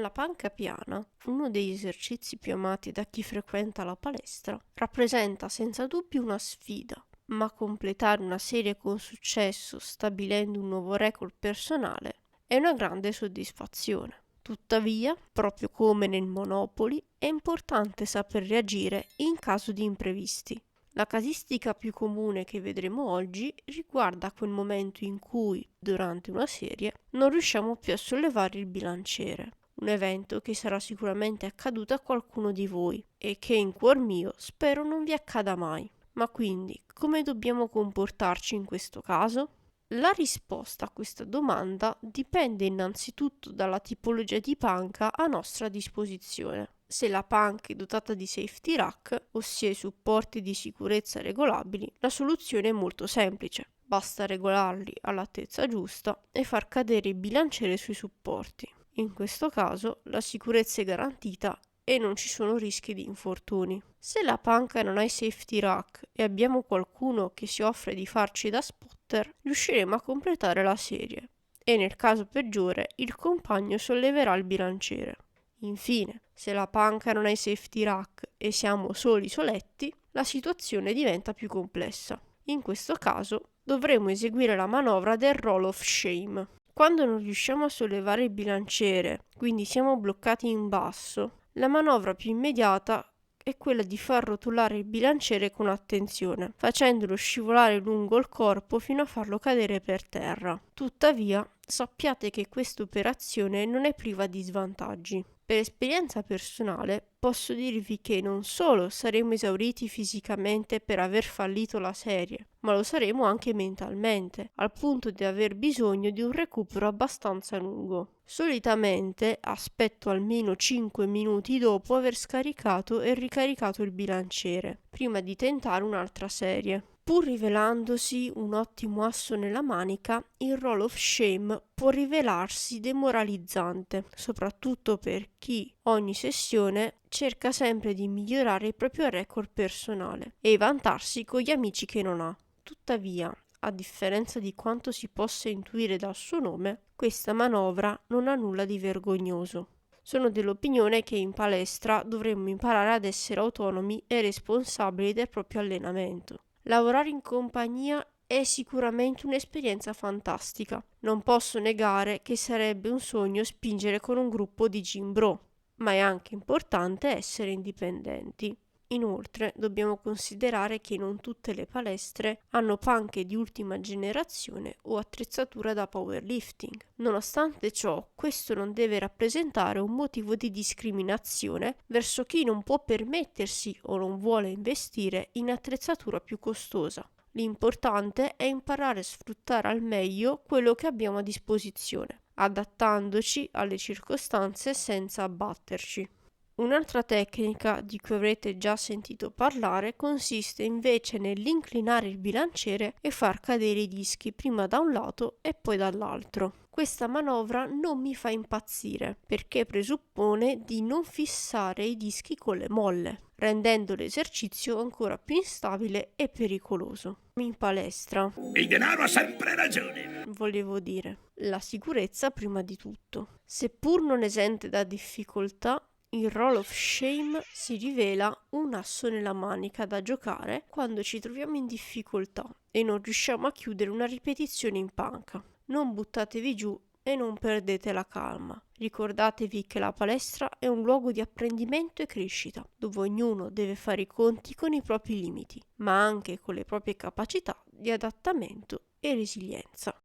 La panca piana, uno degli esercizi più amati da chi frequenta la palestra, rappresenta senza dubbio una sfida, ma completare una serie con successo stabilendo un nuovo record personale è una grande soddisfazione. Tuttavia, proprio come nel Monopoly, è importante saper reagire in caso di imprevisti. La casistica più comune che vedremo oggi riguarda quel momento in cui, durante una serie, non riusciamo più a sollevare il bilanciere. Un evento che sarà sicuramente accaduto a qualcuno di voi e che in cuor mio spero non vi accada mai. Ma quindi, come dobbiamo comportarci in questo caso? La risposta a questa domanda dipende innanzitutto dalla tipologia di panca a nostra disposizione. Se la panca è dotata di safety rack, ossia i supporti di sicurezza regolabili, la soluzione è molto semplice. Basta regolarli all'altezza giusta e far cadere il bilanciere sui supporti. In questo caso la sicurezza è garantita e non ci sono rischi di infortuni. Se la panca non ha i safety rack e abbiamo qualcuno che si offre di farci da spotter, riusciremo a completare la serie e nel caso peggiore il compagno solleverà il bilanciere. Infine, se la panca non ha i safety rack e siamo soli soletti, la situazione diventa più complessa. In questo caso dovremo eseguire la manovra del Roll of Shame. Quando non riusciamo a sollevare il bilanciere, quindi siamo bloccati in basso, la manovra più immediata è quella di far rotolare il bilanciere con attenzione, facendolo scivolare lungo il corpo fino a farlo cadere per terra. Tuttavia, sappiate che questa operazione non è priva di svantaggi. Per esperienza personale posso dirvi che non solo saremo esauriti fisicamente per aver fallito la serie, ma lo saremo anche mentalmente, al punto di aver bisogno di un recupero abbastanza lungo. Solitamente aspetto almeno 5 minuti dopo aver scaricato e ricaricato il bilanciere, prima di tentare un'altra serie. Pur rivelandosi un ottimo asso nella manica, il Roll of Shame può rivelarsi demoralizzante, soprattutto per chi ogni sessione cerca sempre di migliorare il proprio record personale e vantarsi con gli amici che non ha. Tuttavia, a differenza di quanto si possa intuire dal suo nome, questa manovra non ha nulla di vergognoso. Sono dell'opinione che in palestra dovremmo imparare ad essere autonomi e responsabili del proprio allenamento. Lavorare in compagnia è sicuramente un'esperienza fantastica. Non posso negare che sarebbe un sogno spingere con un gruppo di gym bro, ma è anche importante essere indipendenti. Inoltre, dobbiamo considerare che non tutte le palestre hanno panche di ultima generazione o attrezzatura da powerlifting. Nonostante ciò, questo non deve rappresentare un motivo di discriminazione verso chi non può permettersi o non vuole investire in attrezzatura più costosa. L'importante è imparare a sfruttare al meglio quello che abbiamo a disposizione, adattandoci alle circostanze senza abbatterci. Un'altra tecnica di cui avrete già sentito parlare consiste invece nell'inclinare il bilanciere e far cadere i dischi prima da un lato e poi dall'altro. Questa manovra non mi fa impazzire perché presuppone di non fissare i dischi con le molle, rendendo l'esercizio ancora più instabile e pericoloso. In palestra, Il denaro ha sempre ragione. volevo dire, la sicurezza prima di tutto. Seppur non esente da difficoltà, il Roll of Shame si rivela un asso nella manica da giocare quando ci troviamo in difficoltà e non riusciamo a chiudere una ripetizione in panca. Non buttatevi giù e non perdete la calma. Ricordatevi che la palestra è un luogo di apprendimento e crescita, dove ognuno deve fare i conti con i propri limiti, ma anche con le proprie capacità di adattamento e resilienza.